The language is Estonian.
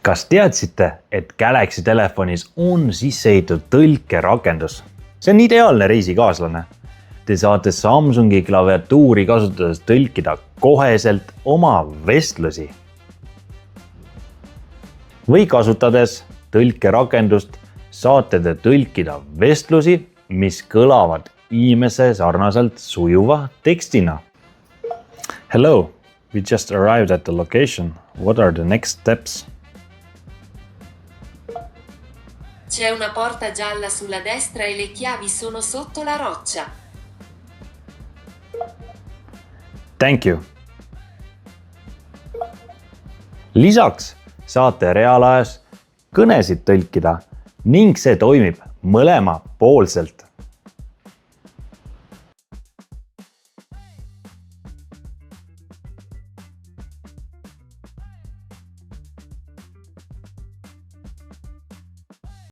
Kas teadsite, et Galaxy telefonis on sisseehitatud tõlkerakendus? See on ideaalne reisikaaslane. Te saate Samsungi klaviatuuri kasutades tõlkida koheselt oma vestlusi. Või kasutades tõlkerakendust saate te tõlkida vestlusi, mis kõlavad inimese sarnaselt sujuva tekstina. Hello, we just arrived at the location. What are the next steps? C'è una porta gialla sulla destra e le chiavi sono sotto la roccia. Thank you. Lisaks saate reaalajas kõnesid tõlkida ning see toimib mõlemapoolselt.